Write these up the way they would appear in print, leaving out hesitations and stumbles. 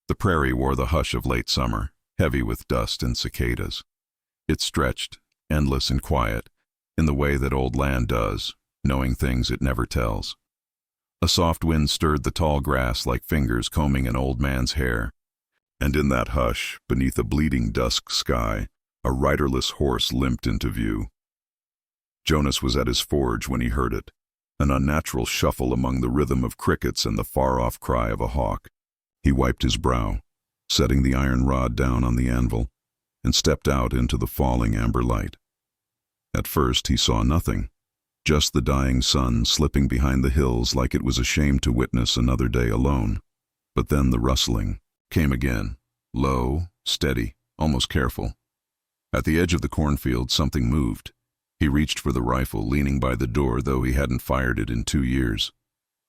The prairie wore the hush of late summer, heavy with dust and cicadas. It stretched, endless and quiet, in the way that old land does, knowing things it never tells. A soft wind stirred the tall grass like fingers combing an old man's hair, and in that hush, beneath a bleeding dusk sky, a riderless horse limped into view. Jonas was at his forge when he heard it, an unnatural shuffle among the rhythm of crickets and the far-off cry of a hawk. He wiped his brow, setting the iron rod down on the anvil, and stepped out into the falling amber light. At first he saw nothing, just the dying sun slipping behind the hills like it was ashamed to witness another day alone. But then the rustling came again, low, steady, almost careful. At the edge of the cornfield something moved. He reached for the rifle, leaning by the door, though he hadn't fired it in 2 years.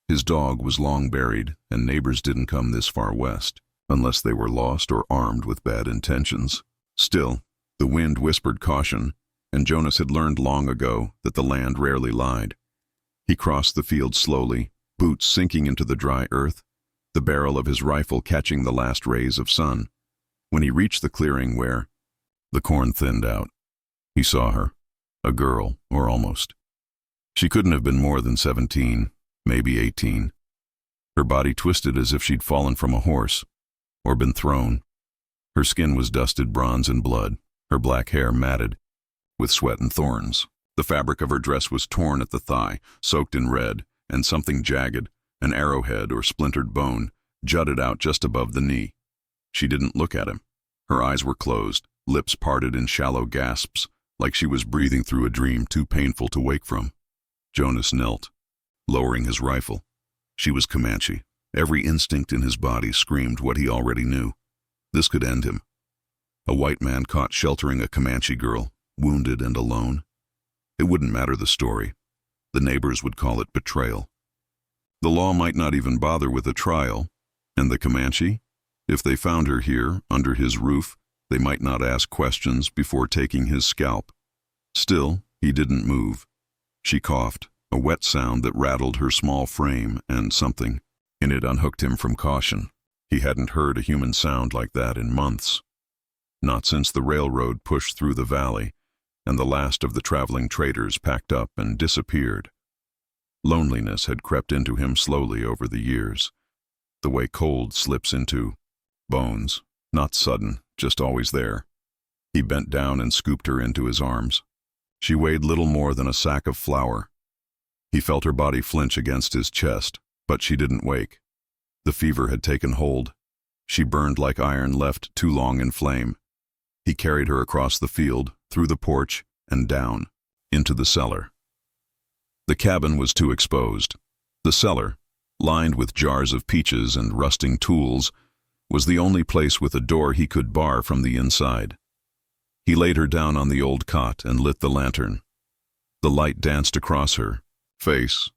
His dog was long buried, and neighbors didn't come this far west, unless they were lost or armed with bad intentions. Still, the wind whispered caution, and Jonas had learned long ago that the land rarely lied. He crossed the field slowly, boots sinking into the dry earth, the barrel of his rifle catching the last rays of sun. When he reached the clearing where the corn thinned out, he saw her, a girl, or almost. She couldn't have been more than 17, maybe 18. Her body twisted as if she'd fallen from a horse, or been thrown. Her skin was dusted bronze and blood, her black hair matted with sweat and thorns. The fabric of her dress was torn at the thigh, soaked in red, and something jagged, an arrowhead or splintered bone, jutted out just above the knee. She didn't look at him. Her eyes were closed, lips parted in shallow gasps, like she was breathing through a dream too painful to wake from. Jonas knelt, lowering his rifle. She was Comanche. Every instinct in his body screamed what he already knew. This could end him. A white man caught sheltering a Comanche girl, wounded and alone. It wouldn't matter the story. The neighbors would call it betrayal. The law might not even bother with a trial, and the Comanche, if they found her here, under his roof, they might not ask questions before taking his scalp. Still, he didn't move. She coughed, a wet sound that rattled her small frame, and something in it unhooked him from caution. He hadn't heard a human sound like that in months. Not since the railroad pushed through the valley, and the last of the traveling traders packed up and disappeared. Loneliness had crept into him slowly over the years, the way cold slips into bones, not sudden, just always there. He bent down and scooped her into his arms. She weighed little more than a sack of flour. He felt her body flinch against his chest, but she didn't wake. The fever had taken hold. She burned like iron left too long in flame. He carried her across the field, through the porch, and down, into the cellar. The cabin was too exposed. The cellar, lined with jars of peaches and rusting tools, was the only place with a door he could bar from the inside. He laid her down on the old cot and lit the lantern. The light danced across her face,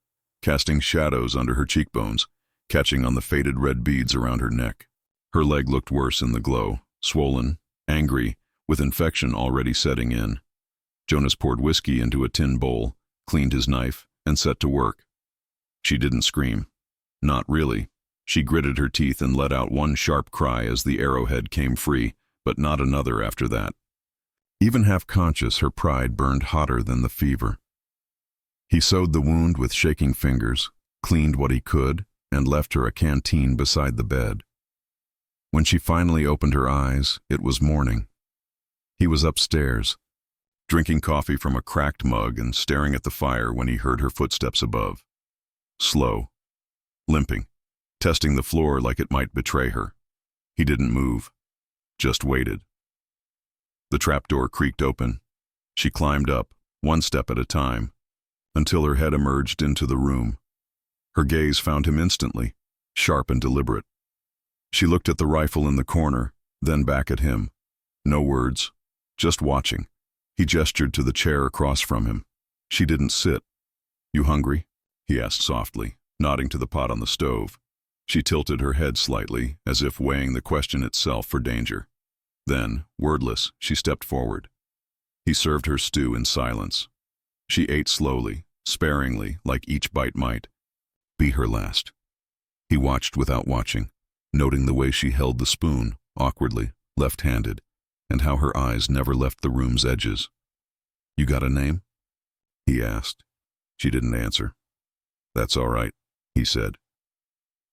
casting shadows under her cheekbones, catching on the faded red beads around her neck. Her leg looked worse in the glow, swollen, angry, with infection already setting in. Jonas poured whiskey into a tin bowl, cleaned his knife, and set to work. She didn't scream. Not really. She gritted her teeth and let out one sharp cry as the arrowhead came free, but not another after that. Even half-conscious, her pride burned hotter than the fever. He sewed the wound with shaking fingers, cleaned what he could, and left her a canteen beside the bed. When she finally opened her eyes, it was morning. He was upstairs, drinking coffee from a cracked mug and staring at the fire when he heard her footsteps above. Slow, limping, testing the floor like it might betray her. He didn't move, just waited. The trapdoor creaked open. She climbed up, one step at a time, until her head emerged into the room. Her gaze found him instantly, sharp and deliberate. She looked at the rifle in the corner, then back at him. No words, just watching. He gestured to the chair across from him. She didn't sit. "You hungry?" he asked softly, nodding to the pot on the stove. She tilted her head slightly, as if weighing the question itself for danger. Then, wordless, she stepped forward. He served her stew in silence. She ate slowly, sparingly, like each bite might be her last. He watched without watching, noting the way she held the spoon, awkwardly, left-handed, and how her eyes never left the room's edges. "You got a name?" he asked. She didn't answer. "That's all right," he said.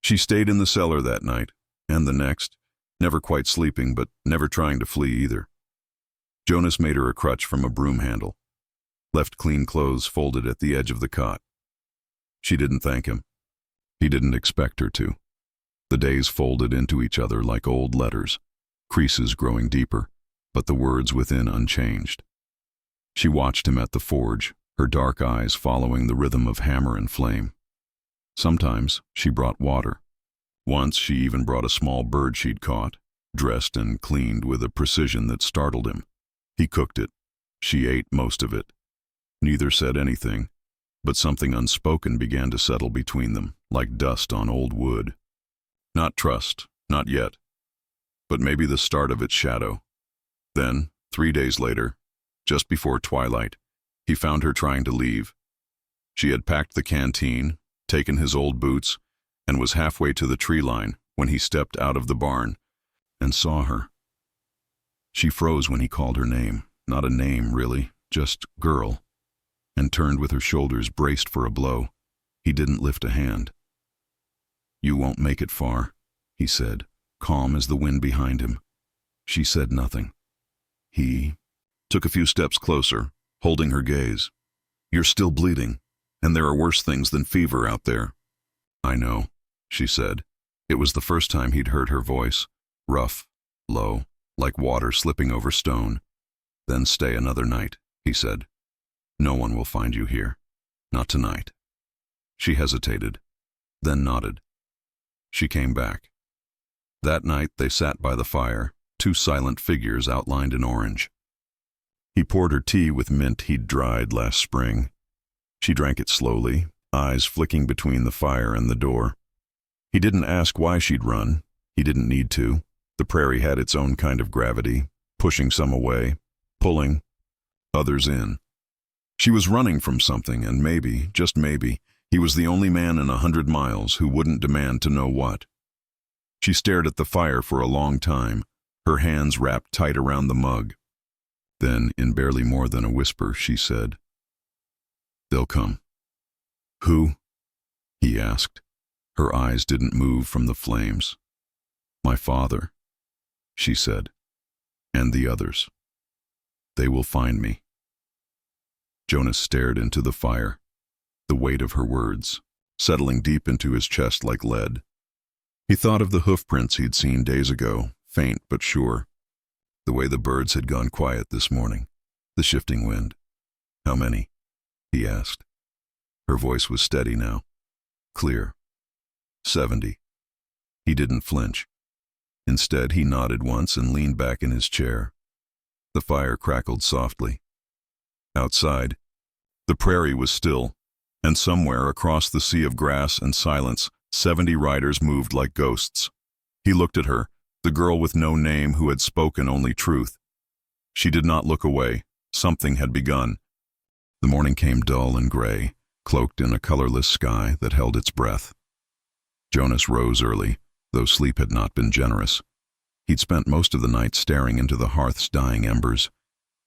She stayed in the cellar that night, and the next, never quite sleeping but never trying to flee either. Jonas made her a crutch from a broom handle, left clean clothes folded at the edge of the cot. She didn't thank him. He didn't expect her to. The days folded into each other like old letters, creases growing deeper, but the words within unchanged. She watched him at the forge, her dark eyes following the rhythm of hammer and flame. Sometimes she brought water. Once she even brought a small bird she'd caught, dressed and cleaned with a precision that startled him. He cooked it. She ate most of it. Neither said anything, but something unspoken began to settle between them, like dust on old wood. Not trust, not yet, but maybe the start of its shadow. Then, 3 days later, just before twilight, he found her trying to leave. She had packed the canteen, taken his old boots, and was halfway to the tree line when he stepped out of the barn and saw her. She froze when he called her name, not a name really, just girl, and turned with her shoulders braced for a blow. He didn't lift a hand. "You won't make it far," he said, calm as the wind behind him. She said nothing. He took a few steps closer, holding her gaze. "You're still bleeding, and there are worse things than fever out there." "I know," she said. It was the first time he'd heard her voice, rough, low, like water slipping over stone. "Then stay another night," he said. "No one will find you here. Not tonight." She hesitated, then nodded. She came back. That night they sat by the fire, two silent figures outlined in orange. He poured her tea with mint he'd dried last spring. She drank it slowly, eyes flicking between the fire and the door. He didn't ask why she'd run. He didn't need to. The prairie had its own kind of gravity, pushing some away, pulling others in. She was running from something, and maybe, just maybe, he was the only man in 100 miles who wouldn't demand to know what. She stared at the fire for a long time, her hands wrapped tight around the mug. Then, in barely more than a whisper, she said, "They'll come." "Who?" he asked. Her eyes didn't move from the flames. "My father," she said, "and the others. They will find me." Jonas stared into the fire, the weight of her words, settling deep into his chest like lead. He thought of the hoofprints he'd seen days ago, faint but sure. The way the birds had gone quiet this morning, the shifting wind. "How many?" he asked. Her voice was steady now, clear. 70. He didn't flinch. Instead, he nodded once and leaned back in his chair. The fire crackled softly. Outside, the prairie was still, and somewhere across the sea of grass and silence, 70 riders moved like ghosts. He looked at her, the girl with no name who had spoken only truth. She did not look away. Something had begun. The morning came dull and gray, cloaked in a colorless sky that held its breath. Jonas rose early, though sleep had not been generous. He'd spent most of the night staring into the hearth's dying embers,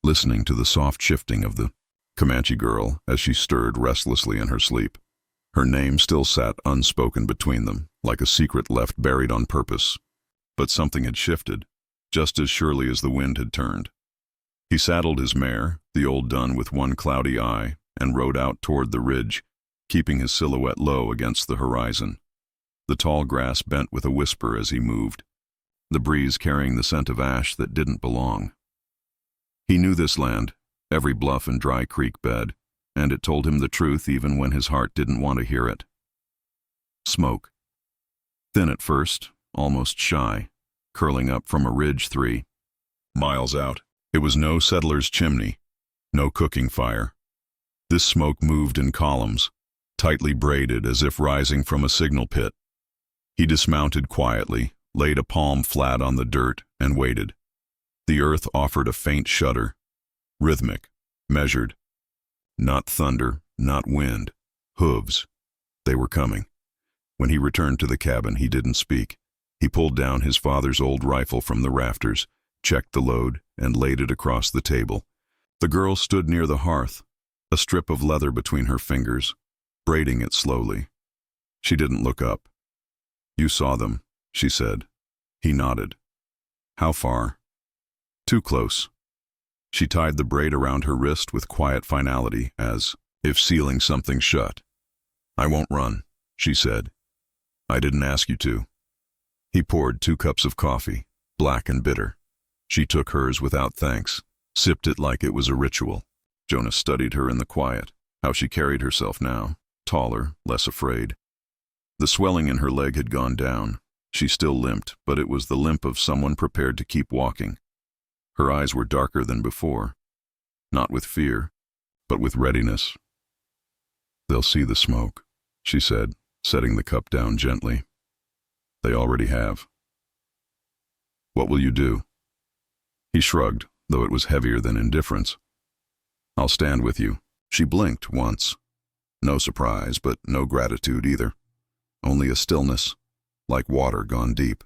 listening to the soft shifting of the Comanche girl as she stirred restlessly in her sleep. Her name still sat unspoken between them, like a secret left buried on purpose. But something had shifted, just as surely as the wind had turned. He saddled his mare, the old dun with one cloudy eye, and rode out toward the ridge, keeping his silhouette low against the horizon. The tall grass bent with a whisper as he moved, the breeze carrying the scent of ash that didn't belong. He knew this land, every bluff and dry creek bed, and it told him the truth even when his heart didn't want to hear it. Smoke. Thin at first, almost shy, curling up from a ridge 3 miles out. It was no settler's chimney, no cooking fire. This smoke moved in columns, tightly braided as if rising from a signal pit. He dismounted quietly, laid a palm flat on the dirt, and waited. The earth offered a faint shudder, rhythmic, measured. Not thunder, not wind, hooves. They were coming. When he returned to the cabin, he didn't speak. He pulled down his father's old rifle from the rafters, checked the load, and laid it across the table. The girl stood near the hearth, a strip of leather between her fingers, braiding it slowly. She didn't look up. "You saw them," she said. He nodded. "How far?" "Too close." She tied the braid around her wrist with quiet finality, as if sealing something shut. "I won't run," she said. "I didn't ask you to." He poured 2 cups of coffee, black and bitter. She took hers without thanks, sipped it like it was a ritual. Jonas studied her in the quiet, how she carried herself now, taller, less afraid. The swelling in her leg had gone down. She still limped, but it was the limp of someone prepared to keep walking. Her eyes were darker than before, not with fear, but with readiness. "They'll see the smoke," she said, setting the cup down gently. "They already have." "What will you do?" He shrugged, though it was heavier than indifference. "I'll stand with you." She blinked once. No surprise, but no gratitude either. Only a stillness, like water gone deep.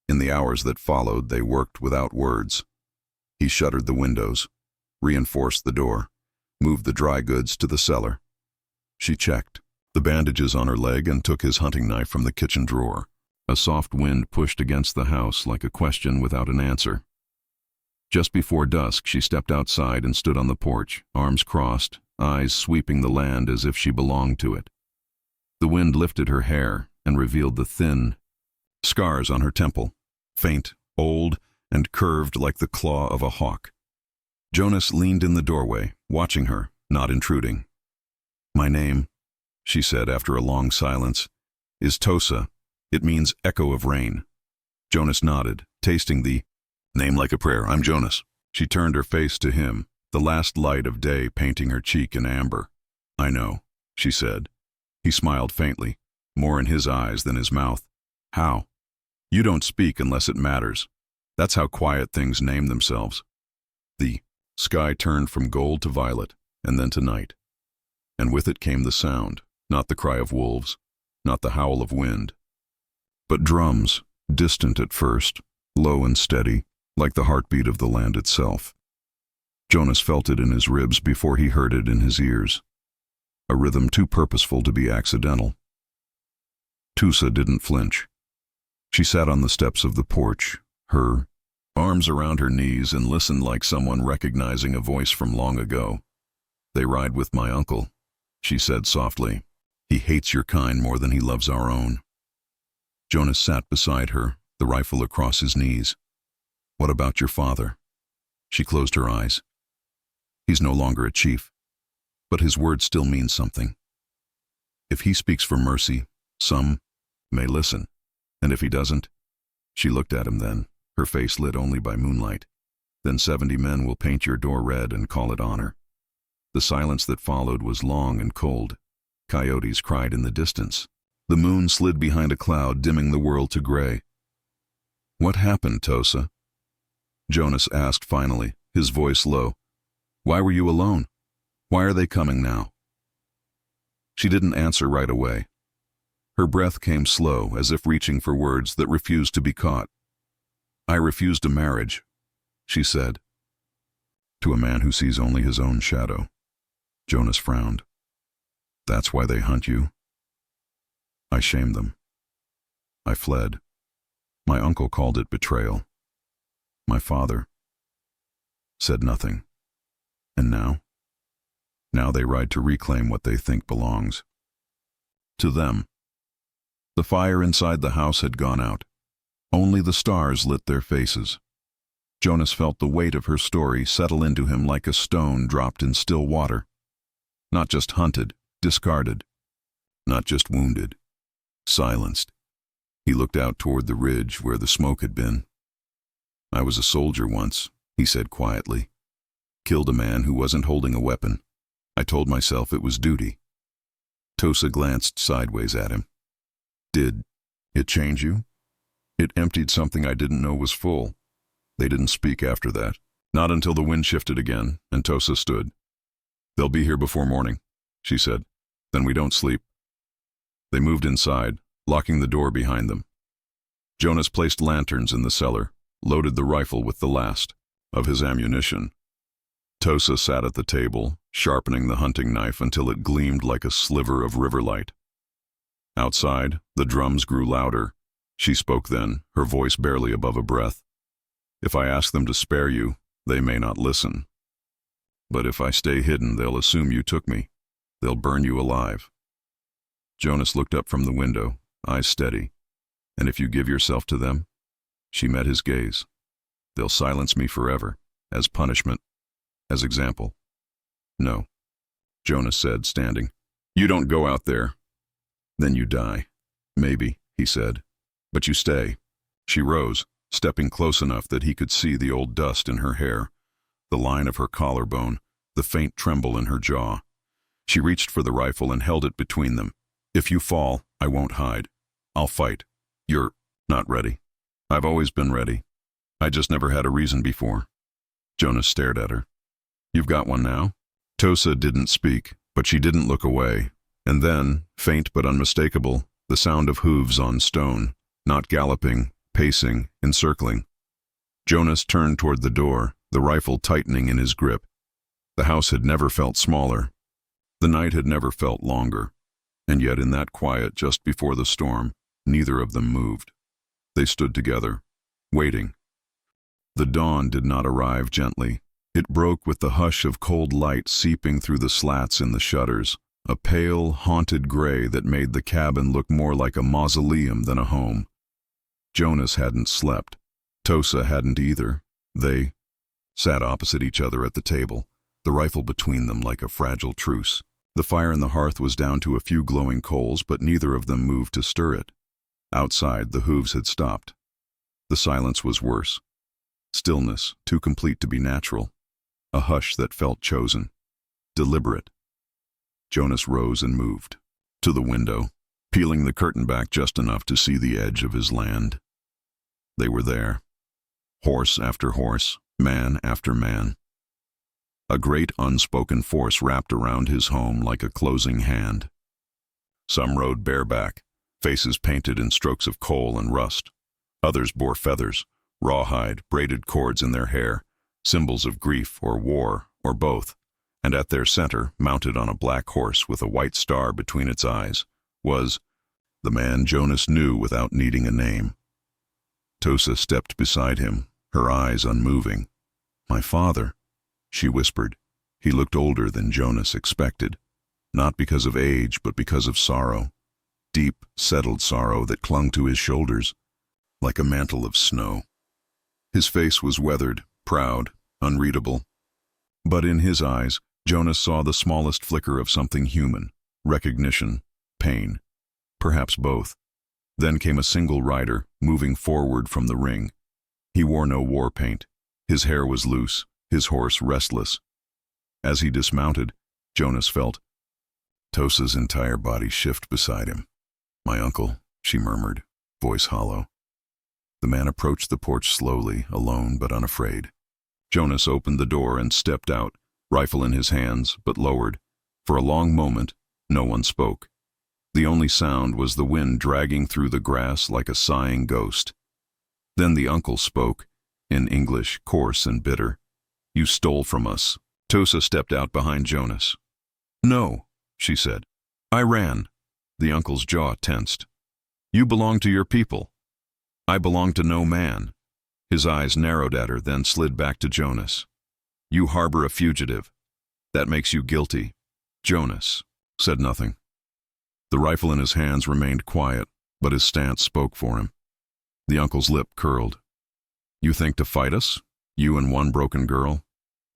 In the hours that followed, they worked without words. He shuttered the windows, reinforced the door, moved the dry goods to the cellar. She checked the bandages on her leg and took his hunting knife from the kitchen drawer. A soft wind pushed against the house like a question without an answer. Just before dusk, she stepped outside and stood on the porch, arms crossed, eyes sweeping the land as if she belonged to it. The wind lifted her hair and revealed the thin scars on her temple, faint, old, and curved like the claw of a hawk. Jonas leaned in the doorway, watching her, not intruding. "My name," she said after a long silence, "is Tosa. It means echo of rain." Jonas nodded, tasting the name like a prayer. "I'm Jonas." She turned her face to him, the last light of day painting her cheek in amber. "I know," she said. He smiled faintly, more in his eyes than his mouth. "How?" "You don't speak unless it matters. That's how quiet things name themselves." The sky turned from gold to violet, and then to night. And with it came the sound, not the cry of wolves, not the howl of wind, but drums, distant at first, low and steady, like the heartbeat of the land itself. Jonas felt it in his ribs before he heard it in his ears, a rhythm too purposeful to be accidental. Tosa didn't flinch. She sat on the steps of the porch, her arms around her knees, and listened like someone recognizing a voice from long ago. "They ride with my uncle," she said softly. "He hates your kind more than he loves our own." Jonas sat beside her, the rifle across his knees. "What about your father?" She closed her eyes. "He's no longer a chief, but his word still means something. If he speaks for mercy, some may listen, and if he doesn't—" She looked at him then, her face lit only by moonlight. "Then 70 men will paint your door red and call it honor." The silence that followed was long and cold. Coyotes cried in the distance. The moon slid behind a cloud, dimming the world to gray. "What happened, Tosa?" Jonas asked finally, his voice low. "Why were you alone? Why are they coming now?" She didn't answer right away. Her breath came slow, as if reaching for words that refused to be caught. "I refused a marriage," she said. "To a man who sees only his own shadow." Jonas frowned. "That's why they hunt you?" "I shamed them. I fled. My uncle called it betrayal. My father said nothing. And now? Now they ride to reclaim what they think belongs to them." The fire inside the house had gone out. Only the stars lit their faces. Jonas felt the weight of her story settle into him like a stone dropped in still water. Not just hunted, discarded. Not just wounded, silenced. He looked out toward the ridge where the smoke had been. "I was a soldier once," he said quietly. "Killed a man who wasn't holding a weapon. I told myself it was duty." Tosa glanced sideways at him. "Did it change you?" "It emptied something I didn't know was full." They didn't speak after that. Not until the wind shifted again, and Tosa stood. "They'll be here before morning," she said. "Then we don't sleep." They moved inside, locking the door behind them. Jonas placed lanterns in the cellar, loaded the rifle with the last of his ammunition. Tosa sat at the table, sharpening the hunting knife until it gleamed like a sliver of river light. Outside, the drums grew louder. She spoke then, her voice barely above a breath. If I ask them to spare you, they may not listen. But if I stay hidden, they'll assume you took me. They'll burn you alive. Jonas looked up from the window, eyes steady. And if you give yourself to them? She met his gaze. They'll silence me forever, as punishment, as example. No, Jonas said, standing. You don't go out there. Then you die. Maybe, he said. But you stay. She rose, stepping close enough that he could see the old dust in her hair, the line of her collarbone, the faint tremble in her jaw. She reached for the rifle and held it between them. If you fall, I won't hide. I'll fight. You're not ready. I've always been ready. I just never had a reason before. Jonas stared at her. You've got one now? Tosa didn't speak, but she didn't look away. And then, faint but unmistakable, the sound of hooves on stone, not galloping, pacing, encircling. Jonas turned toward the door, the rifle tightening in his grip. The house had never felt smaller. The night had never felt longer. And yet in that quiet just before the storm, neither of them moved. They stood together, waiting. The dawn did not arrive gently. It broke with the hush of cold light seeping through the slats in the shutters, a pale, haunted gray that made the cabin look more like a mausoleum than a home. Jonas hadn't slept. Tosa hadn't either. They sat opposite each other at the table, the rifle between them like a fragile truce. The fire in the hearth was down to a few glowing coals, but neither of them moved to stir it. Outside, the hooves had stopped. The silence was worse. Stillness, too complete to be natural. A hush that felt chosen, deliberate. Jonas rose and moved to the window, peeling the curtain back just enough to see the edge of his land. They were there. Horse after horse, man after man. A great unspoken force wrapped around his home like a closing hand. Some rode bareback, faces painted in strokes of coal and rust. Others bore feathers, rawhide, braided cords in their hair, symbols of grief or war or both. And at their center, mounted on a black horse with a white star between its eyes, was the man Jonas knew without needing a name. Tosa stepped beside him, her eyes unmoving. My father, she whispered. He looked older than Jonas expected, not because of age, but because of sorrow. Deep, settled sorrow that clung to his shoulders, like a mantle of snow. His face was weathered, proud, unreadable. But in his eyes, Jonas saw the smallest flicker of something human, recognition, pain, perhaps both. Then came a single rider, moving forward from the ring. He wore no war paint. His hair was loose, his horse restless. As he dismounted, Jonas felt Tosa's entire body shift beside him. My uncle, she murmured, voice hollow. The man approached the porch slowly, alone but unafraid. Jonas opened the door and stepped out, rifle in his hands, but lowered. For a long moment, no one spoke. The only sound was the wind dragging through the grass like a sighing ghost. Then the uncle spoke, in English, coarse and bitter. You stole from us. Tosa stepped out behind Jonas. No, she said. I ran. The uncle's jaw tensed. You belong to your people. I belong to no man. His eyes narrowed at her, then slid back to Jonas. You harbor a fugitive. That makes you guilty. Jonas said nothing. The rifle in his hands remained quiet, but his stance spoke for him. The uncle's lip curled. You think to fight us? You and one broken girl?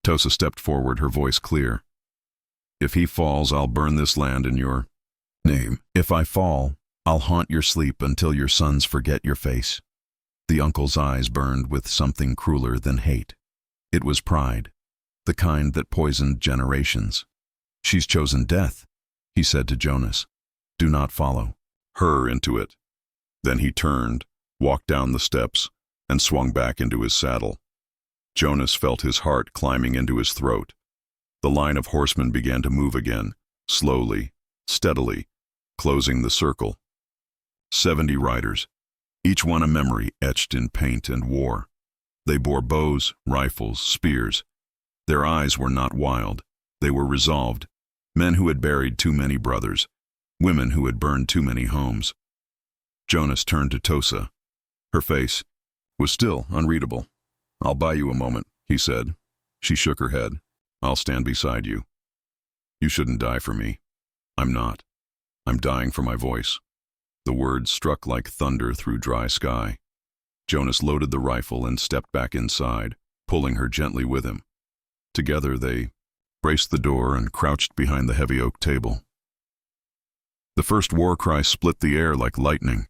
Tosa stepped forward, her voice clear. If he falls, I'll burn this land in your name. If I fall, I'll haunt your sleep until your sons forget your face. The uncle's eyes burned with something crueler than hate. It was pride, the kind that poisoned generations. She's chosen death, he said to Jonas. Do not follow her into it. Then he turned, walked down the steps, and swung back into his saddle. Jonas felt his heart climbing into his throat. The line of horsemen began to move again, slowly, steadily, closing the circle. 70 riders, each one a memory etched in paint and war. They bore bows, rifles, spears. Their eyes were not wild. They were resolved. Men who had buried too many brothers. Women who had burned too many homes. Jonas turned to Tosa. Her face was still unreadable. "I'll buy you a moment," he said. She shook her head. "I'll stand beside you. You shouldn't die for me. I'm not. I'm dying for my voice." The words struck like thunder through dry sky. Jonas loaded the rifle and stepped back inside, pulling her gently with him. Together they braced the door and crouched behind the heavy oak table. The first war cry split the air like lightning.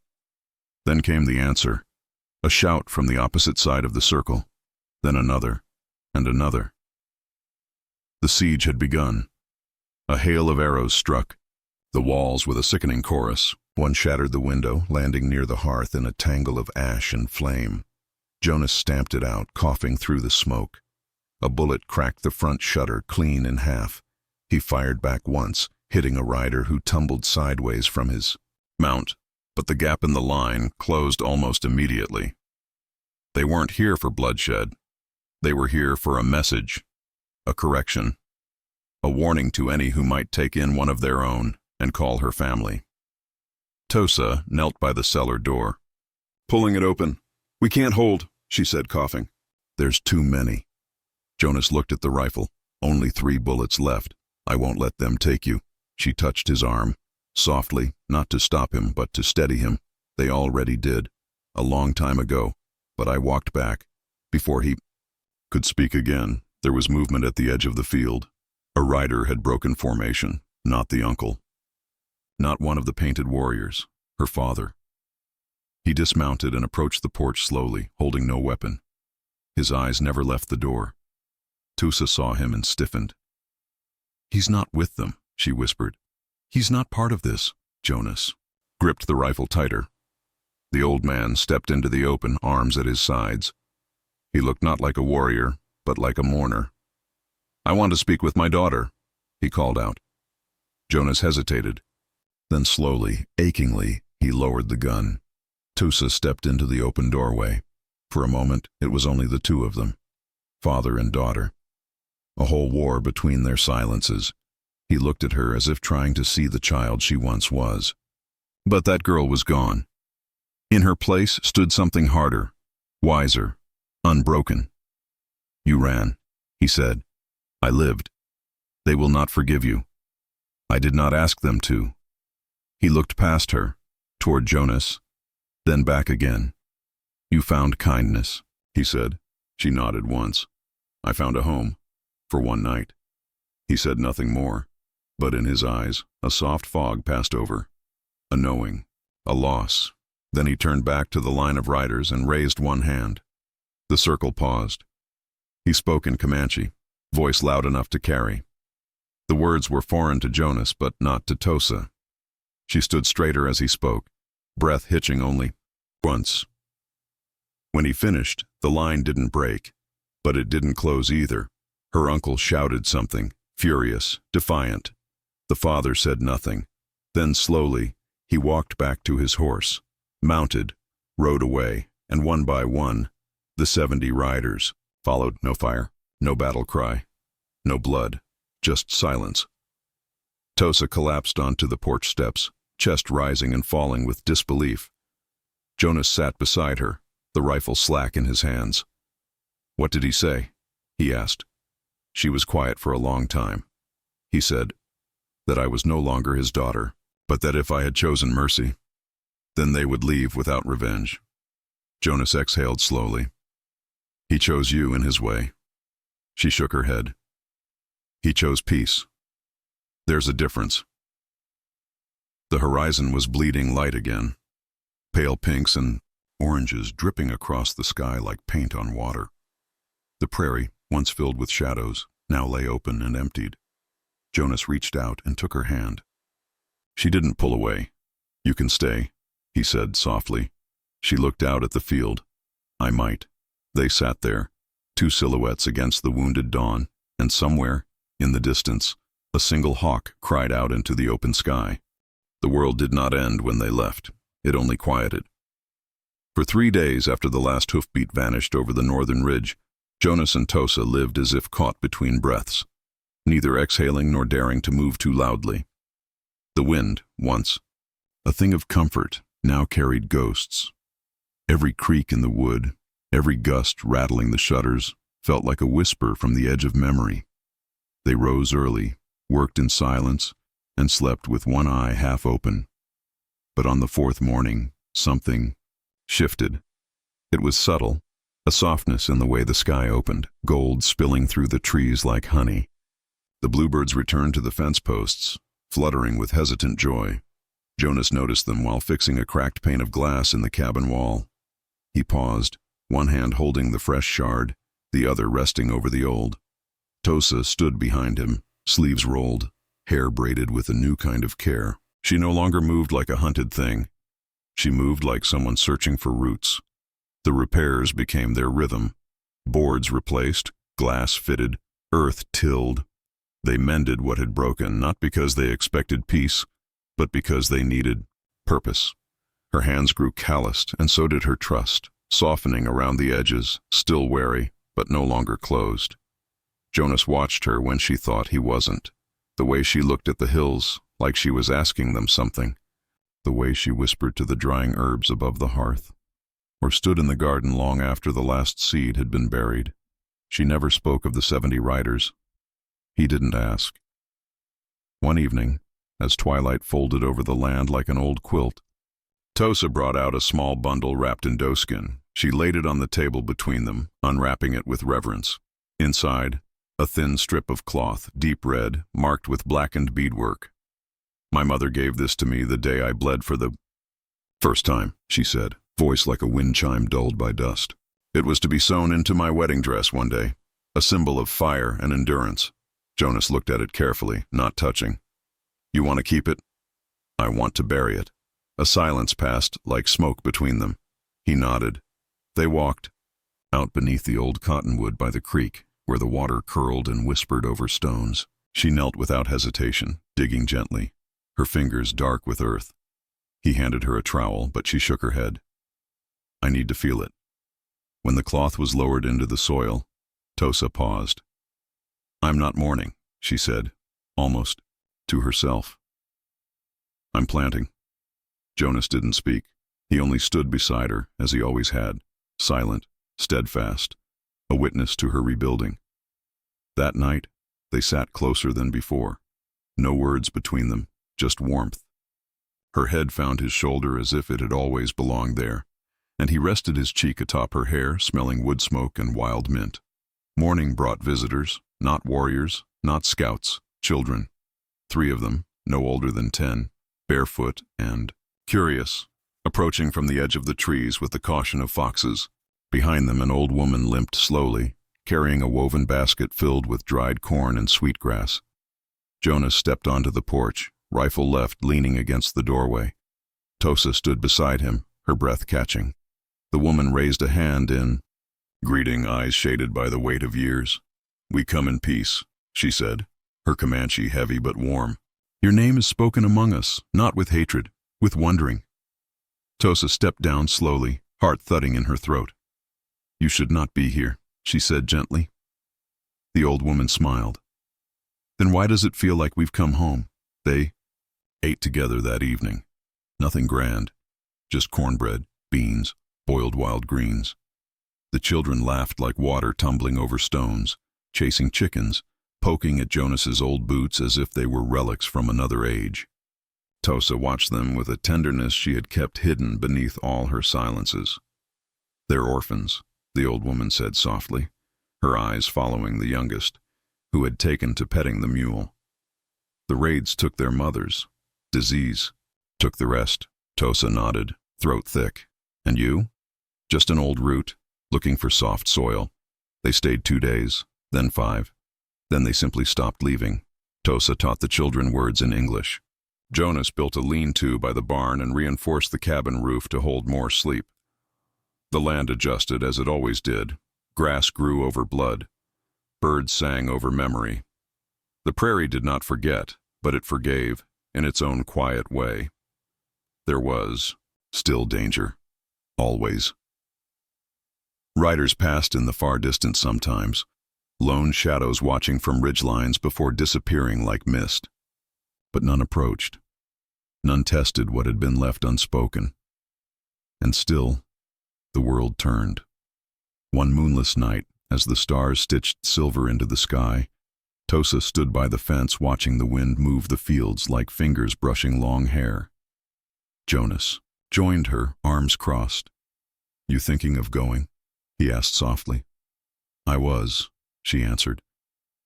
Then came the answer, a shout from the opposite side of the circle, then another, and another. The siege had begun. A hail of arrows struck the walls with a sickening chorus. One shattered the window, landing near the hearth in a tangle of ash and flame. Jonas stamped it out, coughing through the smoke. A bullet cracked the front shutter clean in half. He fired back once, hitting a rider who tumbled sideways from his mount, but the gap in the line closed almost immediately. They weren't here for bloodshed. They were here for a message, a correction, a warning to any who might take in one of their own and call her family. Tosa knelt by the cellar door. "Pulling it open. We can't hold," she said, coughing. "There's too many." Jonas looked at the rifle. "Only 3 bullets left. I won't let them take you." She touched his arm, softly, not to stop him, but to steady him. "They already did, a long time ago, but I walked back." Before he could speak again, there was movement at the edge of the field. A rider had broken formation, not the uncle. Not one of the painted warriors, her father. He dismounted and approached the porch slowly, holding no weapon. His eyes never left the door. Tosa saw him and stiffened. "He's not with them," she whispered. "He's not part of this." Jonas gripped the rifle tighter. The old man stepped into the open, arms at his sides. He looked not like a warrior, but like a mourner. "I want to speak with my daughter," he called out. Jonas hesitated. Then slowly, achingly, he lowered the gun. Tosa stepped into the open doorway. For a moment, it was only the two of them, father and daughter. A whole war between their silences. He looked at her as if trying to see the child she once was. But that girl was gone. In her place stood something harder, wiser, unbroken. "You ran," he said. "I lived. They will not forgive you. I did not ask them to." He looked past her, toward Jonas, then back again. "You found kindness," he said. She nodded once. "I found a home, for one night." He said nothing more, but in his eyes a soft fog passed over, a knowing, a loss. Then he turned back to the line of riders and raised one hand. The circle paused. He spoke in Comanche, voice loud enough to carry. The words were foreign to Jonas, but not to Tosa. She stood straighter as he spoke, breath hitching only once. When he finished, the line didn't break, but it didn't close either. Her uncle shouted something, furious, defiant. The father said nothing. Then slowly, he walked back to his horse, mounted, rode away, and one by one, the 70 riders followed. No fire, no battle cry, no blood, just silence. Tosa collapsed onto the porch steps, chest rising and falling with disbelief. Jonas sat beside her, the rifle slack in his hands. "What did he say?" he asked. She was quiet for a long time. He said that I was no longer his daughter, but that if I had chosen mercy, then they would leave without revenge. Jonas exhaled slowly. "He chose you in his way." She shook her head. "He chose peace. There's a difference." The horizon was bleeding light again, pale pinks and oranges dripping across the sky like paint on water. The prairie, once filled with shadows, now lay open and emptied. Jonas reached out and took her hand. She didn't pull away. "You can stay," he said softly. She looked out at the field. "I might." They sat there, 2 silhouettes against the wounded dawn, and somewhere, in the distance, a single hawk cried out into the open sky. The world did not end when they left. It only quieted. For 3 days after the last hoofbeat vanished over the northern ridge, Jonas and Tosa lived as if caught between breaths, neither exhaling nor daring to move too loudly. The wind, once a thing of comfort, now carried ghosts. Every creak in the wood, every gust rattling the shutters, felt like a whisper from the edge of memory. They rose early, worked in silence, and slept with one eye half open. But on the fourth morning, something shifted. It was subtle, a softness in the way the sky opened, gold spilling through the trees like honey. The bluebirds returned to the fence posts, fluttering with hesitant joy. Jonas noticed them while fixing a cracked pane of glass in the cabin wall. He paused, one hand holding the fresh shard, the other resting over the old. Tosa stood behind him, sleeves rolled, hair braided with a new kind of care. She no longer moved like a hunted thing. She moved like someone searching for roots. The repairs became their rhythm. Boards replaced, glass fitted, earth tilled. They mended what had broken, not because they expected peace, but because they needed purpose. Her hands grew calloused, and so did her trust, softening around the edges, still wary, but no longer closed. Jonas watched her when she thought he wasn't. The way she looked at the hills, like she was asking them something. The way she whispered to the drying herbs above the hearth, or stood in the garden long after the last seed had been buried. She never spoke of the 70 riders. He didn't ask. One evening, as twilight folded over the land like an old quilt, Tosa brought out a small bundle wrapped in doeskin. She laid it on the table between them, unwrapping it with reverence. Inside, a thin strip of cloth, deep red, marked with blackened beadwork. "My mother gave this to me the day I bled for the first time," she said, voice like a wind chime dulled by dust. "It was to be sewn into my wedding dress one day, a symbol of fire and endurance." Jonas looked at it carefully, not touching. "You want to keep it?" "I want to bury it." A silence passed like smoke between them. He nodded. They walked out beneath the old cottonwood by the creek, where the water curled and whispered over stones. She knelt without hesitation, digging gently, her fingers dark with earth. He handed her a trowel, but she shook her head. "I need to feel it." When the cloth was lowered into the soil, Tosa paused. "I'm not mourning," she said, almost to herself. "I'm planting." Jonas didn't speak. He only stood beside her, as he always had, silent, steadfast, a witness to her rebuilding. That night, they sat closer than before. No words between them, just warmth. Her head found his shoulder as if it had always belonged there, and he rested his cheek atop her hair, smelling wood smoke and wild mint. Morning brought visitors, not warriors, not scouts, children. 3 of them, no older than 10, barefoot and curious, approaching from the edge of the trees with the caution of foxes. Behind them an old woman limped slowly, carrying a woven basket filled with dried corn and sweetgrass. Jonas stepped onto the porch, rifle left, leaning against the doorway. Tosa stood beside him, her breath catching. The woman raised a hand in greeting, eyes shaded by the weight of years. "We come in peace," she said, her Comanche heavy but warm. "Your name is spoken among us, not with hatred, with wondering." Tosa stepped down slowly, heart thudding in her throat. "You should not be here," she said gently. The old woman smiled. "Then why does it feel like we've come home?" They ate together that evening. Nothing grand, just cornbread, beans, boiled wild greens. The children laughed like water tumbling over stones, chasing chickens, poking at Jonas's old boots as if they were relics from another age. Tosa watched them with a tenderness she had kept hidden beneath all her silences. "They're orphans," the old woman said softly, her eyes following the youngest, who had taken to petting the mule. "The raids took their mothers. Disease took the rest." Tosa nodded, throat thick. "And you?" "Just an old root, looking for soft soil." They stayed 2 days, then 5. Then they simply stopped leaving. Tosa taught the children words in English. Jonas built a lean-to by the barn and reinforced the cabin roof to hold more sleep. The land adjusted as it always did. Grass grew over blood. Birds sang over memory. The prairie did not forget, but it forgave, in its own quiet way. There was still danger. always. Riders passed in the far distance sometimes, lone shadows watching from ridgelines before disappearing like mist. But none approached. None tested what had been left unspoken. And still, the world turned. One moonless night, as the stars stitched silver into the sky, Tosa stood by the fence watching the wind move the fields like fingers brushing long hair. Jonas joined her, arms crossed. "You thinking of going?" he asked softly. "I was," she answered.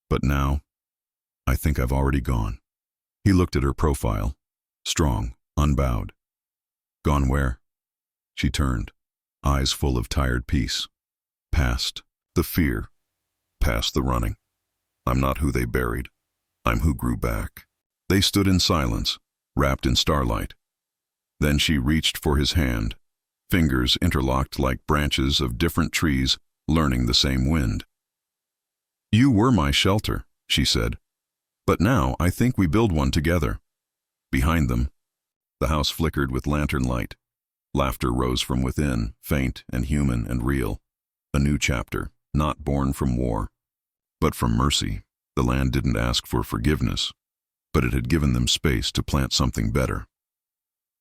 "But now, I think I've already gone." He looked at her profile, strong, unbowed. "Gone where?" She turned, eyes full of tired peace. "Past the fear, past the running. I'm not who they buried. I'm who grew back." They stood in silence, wrapped in starlight. Then she reached for his hand, fingers interlocked like branches of different trees learning the same wind. "You were my shelter," she said. "But now I think we build one together." Behind them, the house flickered with lantern light. Laughter rose from within, faint and human and real. A new chapter, not born from war, but from mercy. The land didn't ask for forgiveness, but it had given them space to plant something better.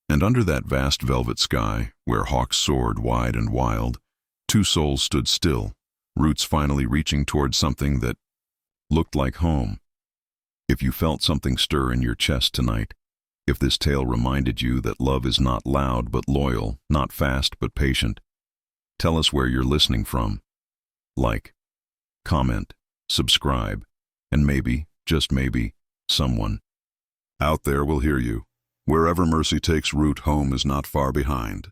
And under that vast velvet sky, where hawks soared wide and wild, two souls stood still, roots finally reaching toward something that looked like home. If you felt something stir in your chest tonight, if this tale reminded you that love is not loud but loyal, not fast but patient, tell us where you're listening from. Like, comment, subscribe, and maybe, just maybe, someone out there will hear you. Wherever mercy takes root, home is not far behind.